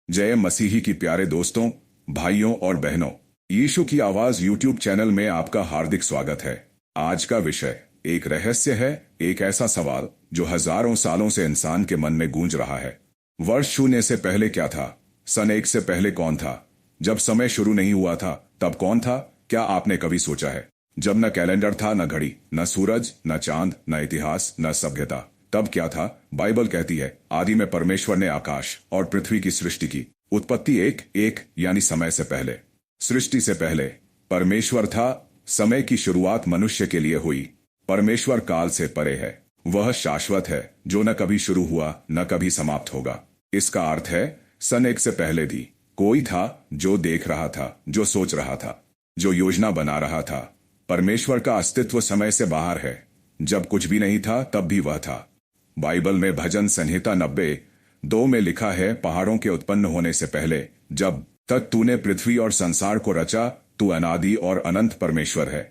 जय मसीही की प्यारे दोस्तों, भाइयों और बहनों, यीशु की आवाज यूट्यूब चैनल में आपका हार्दिक स्वागत है। आज का विषय एक रहस्य है, एक ऐसा सवाल जो हजारों सालों से इंसान के मन में गूंज रहा है। वर्ष शून्य से पहले क्या था? सन 1 से पहले कौन था? जब समय शुरू नहीं हुआ था तब कौन था? क्या आपने कभी सोचा है? जब न कैलेंडर था, न घड़ी, न सूरज, न चांद, न इतिहास, न सभ्यता, तब क्या था? बाइबल कहती है, आदि में परमेश्वर ने आकाश और पृथ्वी की सृष्टि की। उत्पत्ति एक यानी समय से पहले। सृष्टि से पहले परमेश्वर था। समय की शुरुआत मनुष्य के लिए हुई। परमेश्वर काल से परे है। वह शाश्वत है, जो न कभी शुरू हुआ न कभी समाप्त होगा। इसका अर्थ है, सन 1 से पहले भी कोई था जो देख रहा था, जो सोच रहा था, जो योजना बना रहा था। परमेश्वर का अस्तित्व समय से बाहर है। जब कुछ भी नहीं था तब भी वह था। बाइबल में भजन संहिता 90:2 में लिखा है, पहाड़ों के उत्पन्न होने से पहले जब तक तूने पृथ्वी और संसार को रचा, तू अनादि और अनंत परमेश्वर है।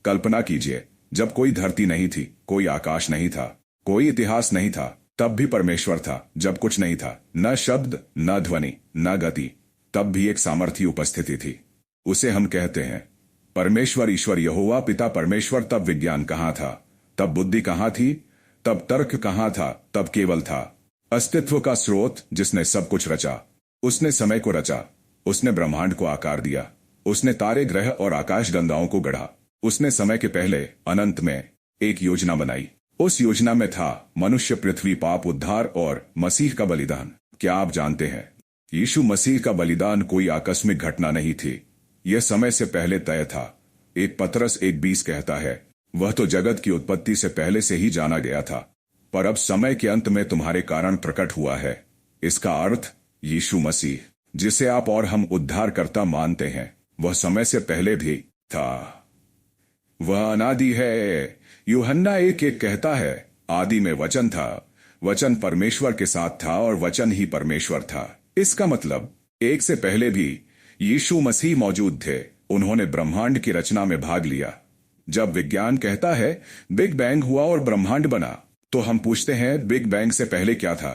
कल्पना कीजिए, जब कोई धरती नहीं थी, कोई आकाश नहीं था, कोई इतिहास नहीं था, तब भी परमेश्वर था। जब कुछ नहीं था, न शब्द, न ध्वनि, न गति, तब भी एक सामर्थ्य उपस्थिति थी। उसे हम कहते हैं परमेश्वर, ईश्वर, यहोवा पिता परमेश्वर। तब विज्ञान कहाँ था? तब बुद्धि कहाँ थी? तब तर्क कहाँ था? तब केवल था अस्तित्व का स्रोत, जिसने सब कुछ रचा। उसने समय को रचा, उसने ब्रह्मांड को आकार दिया, उसने तारे, ग्रह और आकाश गंगाओं को गढ़ा। उसने समय के पहले अनंत में एक योजना बनाई। उस योजना में था मनुष्य, पृथ्वी, पाप, उद्धार और मसीह का बलिदान। क्या आप जानते हैं, यीशु मसीह का बलिदान कोई आकस्मिक घटना नहीं थी। यह समय से पहले तय था। 1 पतरस 1:20 कहता है, वह तो जगत की उत्पत्ति से पहले से ही जाना गया था, पर अब समय के अंत में तुम्हारे कारण प्रकट हुआ है। इसका अर्थ, यीशु मसीह, जिसे आप और हम उद्धारकर्ता मानते हैं, वह समय से पहले भी था। वह अनादि है। यूहन्ना 1:1 कहता है, आदि में वचन था, वचन परमेश्वर के साथ था और वचन ही परमेश्वर था। इसका मतलब 1 से पहले भी यीशु मसीह मौजूद थे। उन्होंने ब्रह्मांड की रचना में भाग लिया। जब विज्ञान कहता है बिग बैंग हुआ और ब्रह्मांड बना, तो हम पूछते हैं बिग बैंग से पहले क्या था?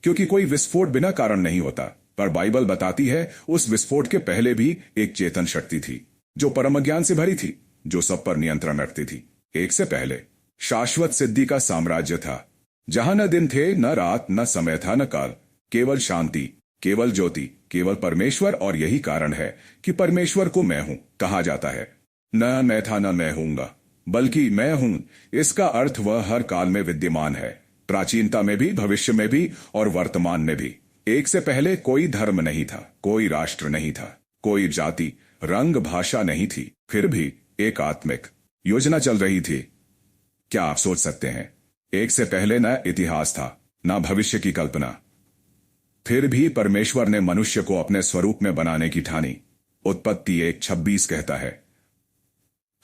क्योंकि कोई विस्फोट बिना कारण नहीं होता। पर बाइबल बताती है, उस विस्फोट के पहले भी एक चेतन शक्ति थी, जो परम ज्ञान से भरी थी, जो सब पर नियंत्रण रखती थी। 1 से पहले शाश्वत सिद्धि का साम्राज्य था, जहां न दिन थे, न रात, न समय था, न काल, केवल शांति, केवल ज्योति, केवल परमेश्वर। और यही कारण है कि परमेश्वर को मैं हूं कहा जाता है। न मैं था, न मैं हूंगा, बल्कि मैं हूं। इसका अर्थ वह हर काल में विद्यमान है, प्राचीनता में भी, भविष्य में भी और वर्तमान में भी। 1 से पहले कोई धर्म नहीं था, कोई राष्ट्र नहीं था, कोई जाति, रंग, भाषा नहीं थी। फिर भी एक आत्मिक योजना चल रही थी। क्या आप सोच सकते हैं, 1 से पहले न इतिहास था, न भविष्य की कल्पना, फिर भी परमेश्वर ने मनुष्य को अपने स्वरूप में बनाने की ठानी। उत्पत्ति 1:26 कहता है,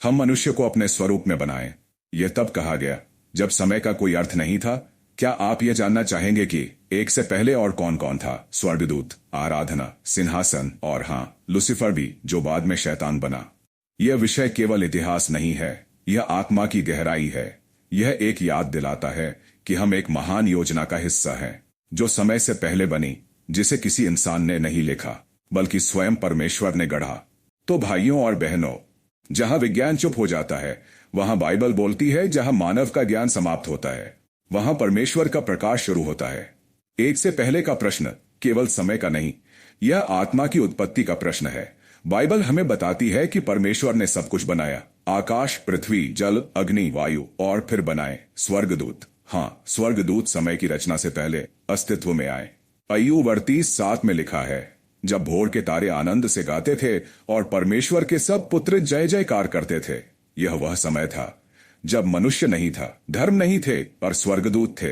हम मनुष्य को अपने स्वरूप में बनाएं। यह तब कहा गया जब समय का कोई अर्थ नहीं था। क्या आप यह जानना चाहेंगे कि 1 से पहले और कौन कौन था? स्वर्गदूत, आराधना, सिंहासन और हाँ, लूसीफर भी, जो बाद में शैतान बना। यह विषय केवल इतिहास नहीं है, यह आत्मा की गहराई है। यह एक याद दिलाता है कि हम एक महान योजना का हिस्सा हैं, जो समय से पहले बनी, जिसे किसी इंसान ने नहीं लिखा, बल्कि स्वयं परमेश्वर ने गढ़ा। तो भाइयों और बहनों, जहां विज्ञान चुप हो जाता है, वहां बाइबल बोलती है। जहां मानव का ज्ञान समाप्त होता है, वहां परमेश्वर का प्रकाश शुरू होता है। 1 से पहले का प्रश्न केवल समय का नहीं, यह आत्मा की उत्पत्ति का प्रश्न है। बाइबल हमें बताती है कि परमेश्वर ने सब कुछ बनाया, आकाश, पृथ्वी, जल, अग्नि, वायु, और फिर बनाए स्वर्गदूत। हाँ, स्वर्गदूत समय की रचना से पहले अस्तित्व में आए। अय्यूब 38:7 में लिखा है, जब भोर के तारे आनंद से गाते थे और परमेश्वर के सब पुत्र जय जयकार करते थे। यह वह समय था जब मनुष्य नहीं था, धर्म नहीं थे, पर स्वर्गदूत थे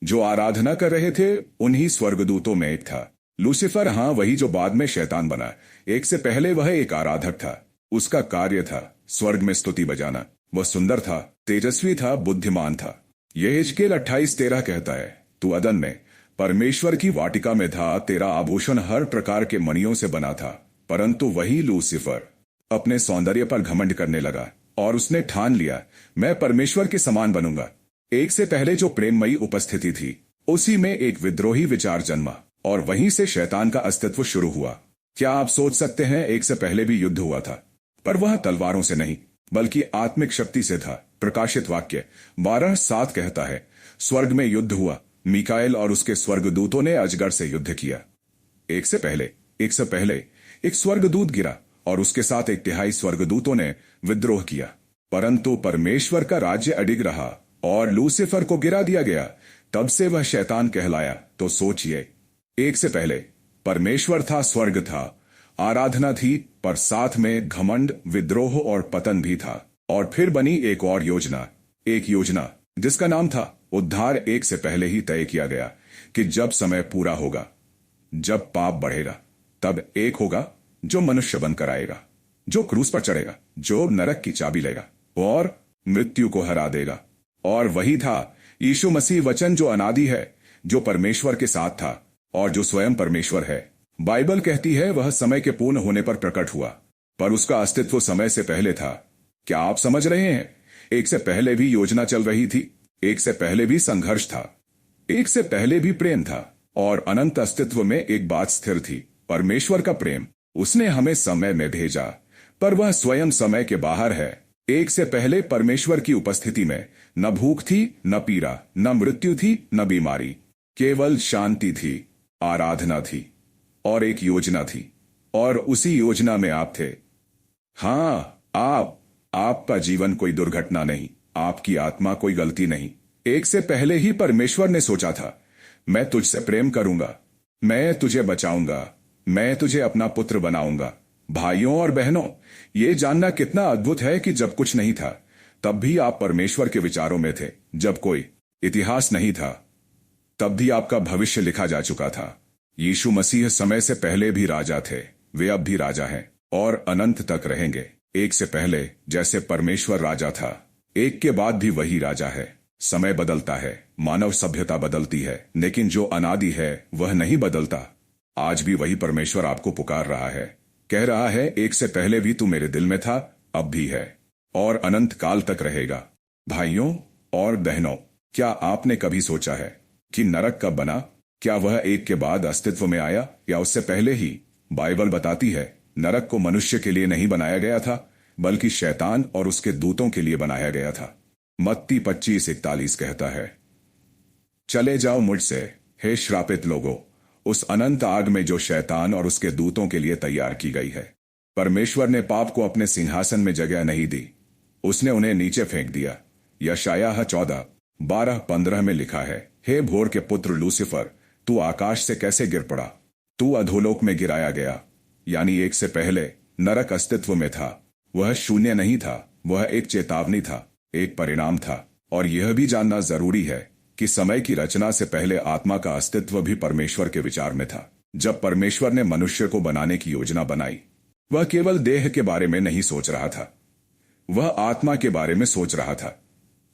जो आराधना कर रहे थे। उन्हीं स्वर्गदूतों में एक था लूसीफर। हाँ, वही जो बाद में शैतान बना। 1 से पहले वह एक आराधक था। उसका कार्य था स्वर्ग में स्तुति बजाना। वह सुंदर था, तेजस्वी था, बुद्धिमान था। यह हिजकेल 28:13 कहता है, तू अदन में परमेश्वर की वाटिका में था, तेरा आभूषण हर प्रकार के मणियों से बना था। परंतु वही लूसीफर अपने सौंदर्य पर घमंड करने लगा और उसने ठान लिया, मैं परमेश्वर के समान बनूंगा। 1 से पहले जो प्रेममयी उपस्थिति थी, उसी में एक विद्रोही विचार जन्मा। और वहीं से शैतान का अस्तित्व शुरू हुआ। क्या आप सोच सकते हैं, एक से पहले भी युद्ध हुआ था, पर वह तलवारों से नहीं बल्कि आत्मिक शक्ति से था। प्रकाशित वाक्य 12:7 कहता है, स्वर्ग में युद्ध हुआ, मीकाएल और उसके स्वर्गदूतों ने अजगर से युद्ध किया। एक से पहले एक स्वर्गदूत गिरा और उसके साथ 1/3 स्वर्गदूतों ने विद्रोह किया, परंतु परमेश्वर का राज्य अडिग रहा और लूसीफर को गिरा दिया गया। तब से वह शैतान कहलाया। तो सोचिए, एक से पहले परमेश्वर था, स्वर्ग था, आराधना थी, पर साथ में घमंड, विद्रोह और पतन भी था। और फिर बनी एक और योजना, एक योजना जिसका नाम था उद्धार। एक से पहले ही तय किया गया कि जब समय पूरा होगा, जब पाप बढ़ेगा, तब एक होगा जो मनुष्य बनकर आएगा, जो क्रूस पर चढ़ेगा, जो नरक की चाबी लेगा और मृत्यु को हरा देगा। और वही था यीशु मसीह, वचन जो अनादि है, जो परमेश्वर के साथ था और जो स्वयं परमेश्वर है। बाइबल कहती है वह समय के पूर्ण होने पर प्रकट हुआ, पर उसका अस्तित्व समय से पहले था। क्या आप समझ रहे हैं? एक से पहले भी योजना चल रही थी, एक से पहले भी संघर्ष था, एक से पहले भी प्रेम था, और अनंत अस्तित्व में एक बात स्थिर थी, परमेश्वर का प्रेम। उसने हमें समय में भेजा, पर वह स्वयं समय के बाहर है। एक से पहले परमेश्वर की उपस्थिति में न भूख थी, न पीड़ा, न मृत्यु थी, न बीमारी, केवल शांति थी, आराधना थी और एक योजना थी। और उसी योजना में आप थे। हाँ, आपका जीवन कोई दुर्घटना नहीं, आपकी आत्मा कोई गलती नहीं। एक से पहले ही परमेश्वर ने सोचा था, मैं तुझसे प्रेम करूंगा, मैं तुझे बचाऊंगा, मैं तुझे अपना पुत्र बनाऊंगा। भाइयों और बहनों, ये जानना कितना अद्भुत है कि जब कुछ नहीं था, तब भी आप परमेश्वर के विचारों में थे। जब कोई इतिहास नहीं था, तब भी आपका भविष्य लिखा जा चुका था। यीशु मसीह समय से पहले भी राजा थे, वे अब भी राजा हैं और अनंत तक रहेंगे। एक से पहले जैसे परमेश्वर राजा था, एक के बाद भी वही राजा है। समय बदलता है, मानव सभ्यता बदलती है, लेकिन जो अनादि है वह नहीं बदलता। आज भी वही परमेश्वर आपको पुकार रहा है, कह रहा है, एक से पहले भी तू मेरे दिल में था, अब भी है और अनंत काल तक रहेगा। भाइयों और बहनों, क्या आपने कभी सोचा है कि नरक कब बना? क्या वह एक के बाद अस्तित्व में आया या उससे पहले ही? बाइबल बताती है, नरक को मनुष्य के लिए नहीं बनाया गया था, बल्कि शैतान और उसके दूतों के लिए बनाया गया था। मत्ती 25:41 कहता है, चले जाओ मुझसे, हे श्रापित लोगों, उस अनंत आग में जो शैतान और उसके दूतों के लिए तैयार की गई है। परमेश्वर ने पाप को अपने सिंहासन में जगह नहीं दी, उसने उन्हें नीचे फेंक दिया। यशायाह 14:12-15 में लिखा है, हे भोर के पुत्र लूसीफर, तू आकाश से कैसे गिर पड़ा, तू अधोलोक में गिराया गया। यानी एक से पहले नरक अस्तित्व में था। वह शून्य नहीं था, वह एक चेतावनी था, एक परिणाम था। और यह भी जानना जरूरी है कि समय की रचना से पहले आत्मा का अस्तित्व भी परमेश्वर के विचार में था। जब परमेश्वर ने मनुष्य को बनाने की योजना बनाई, वह केवल देह के बारे में नहीं सोच रहा था, वह आत्मा के बारे में सोच रहा था।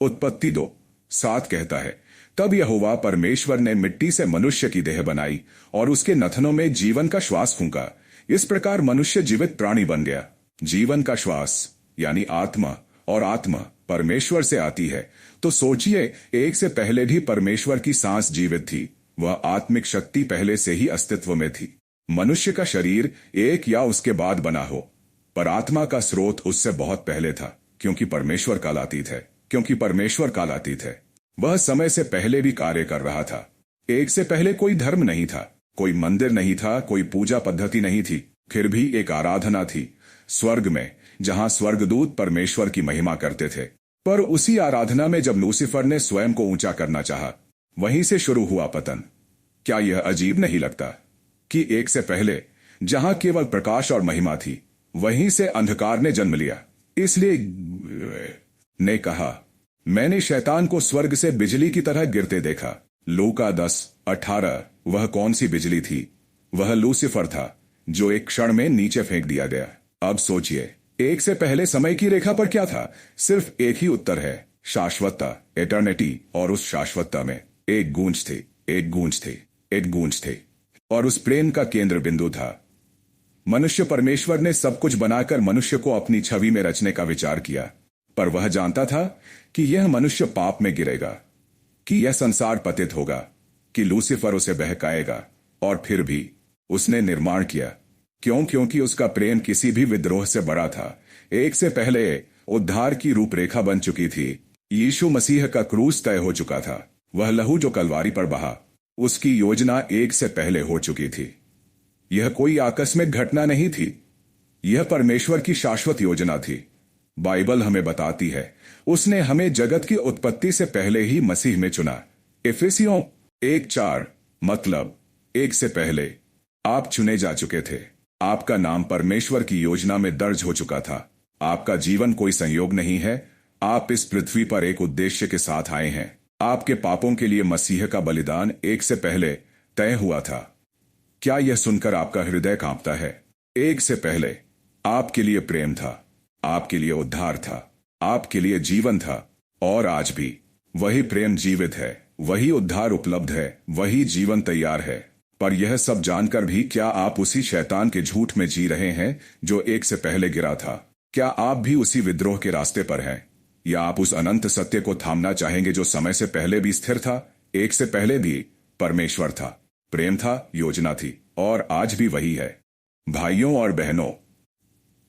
उत्पत्ति 2:7 कहता है, तब यहोवा परमेश्वर ने मिट्टी से मनुष्य की देह बनाई और उसके नथनों में जीवन का श्वास फूंका। इस प्रकार मनुष्य जीवित प्राणी बन गया। जीवन का श्वास यानी आत्मा, और आत्मा परमेश्वर से आती है। तो सोचिए, एक से पहले भी परमेश्वर की सांस जीवित थी। वह आत्मिक शक्ति पहले से ही अस्तित्व में थी। मनुष्य का शरीर एक या उसके बाद बना हो, पर आत्मा का स्रोत उससे बहुत पहले था, क्योंकि परमेश्वर कालातीत है। वह समय से पहले भी कार्य कर रहा था। एक से पहले कोई धर्म नहीं था, कोई मंदिर नहीं था, कोई पूजा पद्धति नहीं थी, फिर भी एक आराधना थी स्वर्ग में, जहां स्वर्गदूत परमेश्वर की महिमा करते थे। पर उसी आराधना में जब लूसीफर ने स्वयं को ऊंचा करना चाहा, वहीं से शुरू हुआ पतन। क्या यह अजीब नहीं लगता कि एक से पहले जहां केवल प्रकाश और महिमा थी, वहीं से अंधकार ने जन्म लिया। इसलिए ने कहा, मैंने शैतान को स्वर्ग से बिजली की तरह गिरते देखा। लूका 10:18। वह कौन सी बिजली थी? वह लूसीफर था, जो एक क्षण में नीचे फेंक दिया गया। अब सोचिए, एक से पहले समय की रेखा पर क्या था? सिर्फ एक ही उत्तर है, शाश्वतता, एटर्निटी। और उस शाश्वतता में एक गूंज थी, और उस प्रेम का केंद्र बिंदु था मनुष्य। परमेश्वर ने सब कुछ बनाकर मनुष्य को अपनी छवि में रचने का विचार किया, पर वह जानता था कि यह मनुष्य पाप में गिरेगा, कि यह संसार पतित होगा, कि लूसीफर उसे बहकाएगा, और फिर भी उसने निर्माण किया। क्यों? क्योंकि उसका प्रेम किसी भी विद्रोह से बड़ा था। एक से पहले उद्धार की रूपरेखा बन चुकी थी। यीशु मसीह का क्रूस तय हो चुका था। वह लहू जो कलवारी पर बहा, उसकी योजना एक से पहले हो चुकी थी। यह कोई आकस्मिक घटना नहीं थी, यह परमेश्वर की शाश्वत योजना थी। बाइबल हमें बताती है उसने हमें जगत की उत्पत्ति से पहले ही मसीह में चुना। इफिसियों 1:4 मतलब एक से पहले आप चुने जा चुके थे। आपका नाम परमेश्वर की योजना में दर्ज हो चुका था। आपका जीवन कोई संयोग नहीं है। आप इस पृथ्वी पर एक उद्देश्य के साथ आए हैं। आपके पापों के लिए मसीह का बलिदान एक से पहले तय हुआ था। क्या यह सुनकर आपका हृदय कांपता है? एक से पहले आपके लिए प्रेम था, आपके लिए उद्धार था, आपके लिए जीवन था, और आज भी वही प्रेम जीवित है, वही उद्धार उपलब्ध है, वही जीवन तैयार है। पर यह सब जानकर भी क्या आप उसी शैतान के झूठ में जी रहे हैं जो एक से पहले गिरा था? क्या आप भी उसी विद्रोह के रास्ते पर हैं? या आप उस अनंत सत्य को थामना चाहेंगे जो समय से पहले भी स्थिर था? एक से पहले भी परमेश्वर था, प्रेम था, योजना थी, और आज भी वही है। भाइयों और बहनों,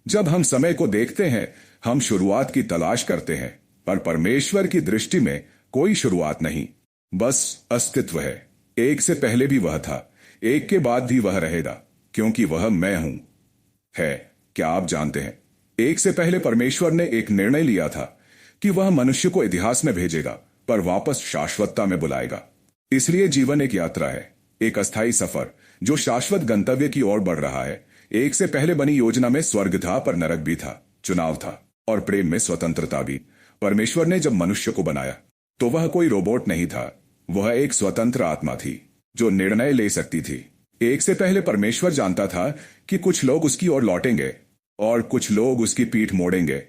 जब हम समय को देखते हैं, हम शुरुआत की तलाश करते हैं, पर परमेश्वर की दृष्टि में कोई शुरुआत नहीं, बस अस्तित्व है। एक से पहले भी वह था, एक के बाद भी वह रहेगा, क्योंकि वह मैं हूं है। क्या आप जानते हैं, एक से पहले परमेश्वर ने एक निर्णय लिया था कि वह मनुष्य को इतिहास में भेजेगा, पर वापस शाश्वतता में बुलाएगा। इसलिए जीवन एक यात्रा है, एक अस्थायी सफर जो शाश्वत गंतव्य की ओर बढ़ रहा है। एक से पहले बनी योजना में स्वर्ग था, पर नरक भी था, चुनाव था, और प्रेम में स्वतंत्रता भी। परमेश्वर ने जब मनुष्य को बनाया तो वह कोई रोबोट नहीं था, वह एक स्वतंत्र आत्मा थी जो निर्णय ले सकती थी। एक से पहले परमेश्वर जानता था कि कुछ लोग उसकी ओर लौटेंगे और कुछ लोग उसकी पीठ मोड़ेंगे।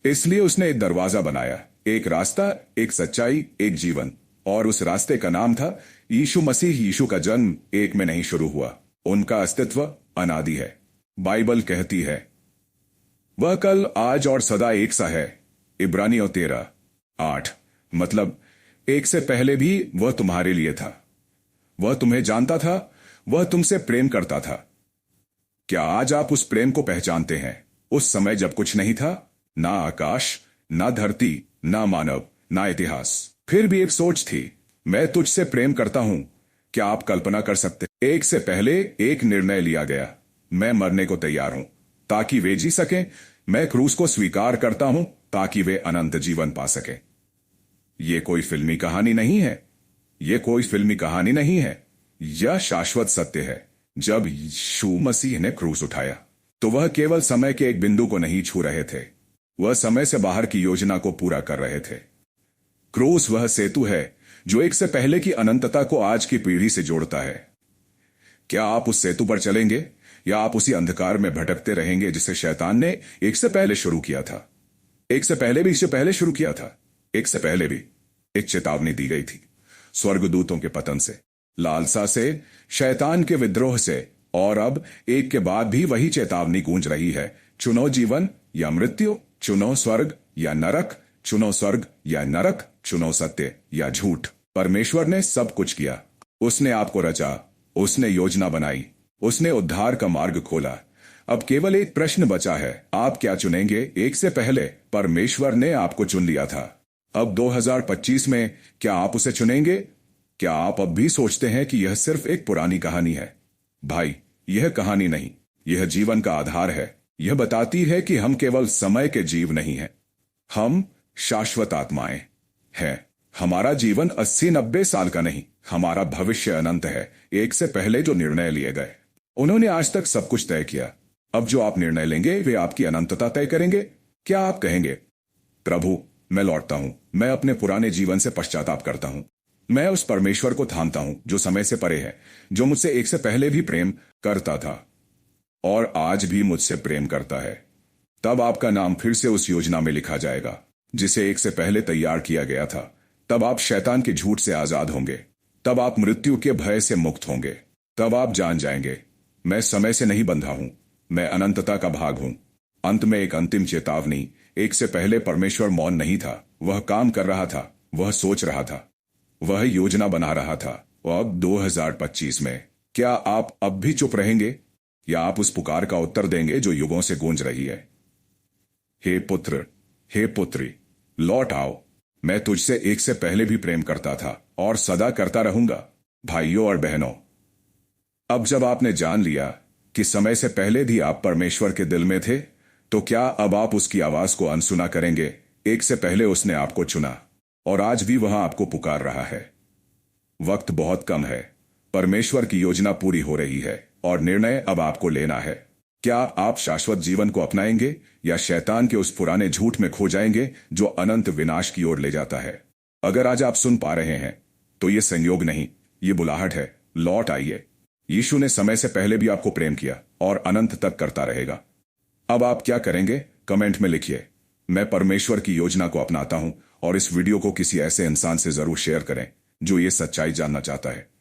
इसलिए उसने एक दरवाजा बनाया, एक रास्ता, एक सच्चाई, एक जीवन, और उस रास्ते का नाम था यीशु मसीह। यीशु का जन्म एक में नहीं शुरू हुआ, उनका अस्तित्व अनादि है। बाइबल कहती है वह कल, आज और सदा एक सा है। इब्रानियों 13:8 मतलब एक से पहले भी वह तुम्हारे लिए था। वह तुम्हें जानता था, वह तुमसे प्रेम करता था। क्या आज आप उस प्रेम को पहचानते हैं? उस समय जब कुछ नहीं था, ना आकाश, ना धरती, ना मानव, ना इतिहास, फिर भी एक सोच थी, मैं तुझसे प्रेम करता हूं। क्या आप कल्पना कर सकते? एक से पहले एक निर्णय लिया गया, मैं मरने को तैयार हूं ताकि वे जी सकें। मैं क्रूस को स्वीकार करता हूं ताकि वे अनंत जीवन पा सकें। यह कोई फिल्मी कहानी नहीं है, यह कोई फिल्मी कहानी नहीं है, यह शाश्वत सत्य है। जब यीशु मसीह ने क्रूस उठाया तो वह केवल समय के एक बिंदु को नहीं छू रहे थे, वह समय से बाहर की योजना को पूरा कर रहे थे। क्रूस वह सेतु है जो एक से पहले की अनंतता को आज की पीढ़ी से जोड़ता है। क्या आप उस सेतु पर चलेंगे, या आप उसी अंधकार में भटकते रहेंगे जिसे शैतान ने एक से पहले शुरू किया था? एक से पहले भी इससे पहले शुरू किया था। एक से पहले भी एक चेतावनी दी गई थी, स्वर्गदूतों के पतन से, लालसा से, शैतान के विद्रोह से, और अब एक के बाद भी वही चेतावनी गूंज रही है। चुनो जीवन या मृत्यु, चुनो स्वर्ग या नरक, चुनो स्वर्ग या नरक, चुनो सत्य या झूठ। परमेश्वर ने सब कुछ किया, उसने आपको रचा, उसने योजना बनाई, उसने उद्धार का मार्ग खोला। अब केवल एक प्रश्न बचा है, आप क्या चुनेंगे? एक से पहले परमेश्वर ने आपको चुन लिया था। अब 2025 में क्या आप उसे चुनेंगे? क्या आप अब भी सोचते हैं कि यह सिर्फ एक पुरानी कहानी है? भाई, यह कहानी नहीं, यह जीवन का आधार है। यह बताती है कि हम केवल समय के जीव नहीं हैं, हम शाश्वत आत्माएं हैं। हमारा जीवन 80-90 साल का नहीं, हमारा भविष्य अनंत है। एक से पहले जो निर्णय लिए गए, उन्होंने आज तक सब कुछ तय किया। अब जो आप निर्णय लेंगे वे आपकी अनंतता तय करेंगे। क्या आप कहेंगे, प्रभु मैं लौटता हूं, मैं अपने पुराने जीवन से पश्चाताप करता हूं, मैं उस परमेश्वर को थामता हूं जो समय से परे है, जो मुझसे एक से पहले भी प्रेम करता था और आज भी मुझसे प्रेम करता है? तब आपका नाम फिर से उस योजना में लिखा जाएगा जिसे एक से पहले तैयार किया गया था। तब आप शैतान के झूठ से आजाद होंगे, तब आप मृत्यु के भय से मुक्त होंगे, तब आप जान जाएंगे मैं समय से नहीं बंधा हूं, मैं अनंतता का भाग हूं। अंत में एक अंतिम चेतावनी, एक से पहले परमेश्वर मौन नहीं था, वह काम कर रहा था, वह सोच रहा था, वह योजना बना रहा था। और अब 2025 में क्या आप अब भी चुप रहेंगे या आप उस पुकार का उत्तर देंगे जो युगों से गूंज रही है? हे पुत्र, हे पुत्री, लौट आओ। मैं तुझसे एक से पहले भी प्रेम करता था और सदा करता रहूंगा। भाइयों और बहनों, अब जब आपने जान लिया कि समय से पहले भी आप परमेश्वर के दिल में थे, तो क्या अब आप उसकी आवाज को अनसुना करेंगे? एक से पहले उसने आपको चुना और आज भी वहां आपको पुकार रहा है। वक्त बहुत कम है, परमेश्वर की योजना पूरी हो रही है और निर्णय अब आपको लेना है। क्या आप शाश्वत जीवन को अपनाएंगे या शैतान के उस पुराने झूठ में खो जाएंगे जो अनंत विनाश की ओर ले जाता है? अगर आज आप सुन पा रहे हैं तो ये संयोग नहीं, ये बुलाहट है। लौट आइए। यीशु ने समय से पहले भी आपको प्रेम किया और अनंत तक करता रहेगा। अब आप क्या करेंगे? कमेंट में लिखिए। मैं परमेश्वर की योजना को अपनाता हूं और इस वीडियो को किसी ऐसे इंसान से जरूर शेयर करें जो ये सच्चाई जानना चाहता है।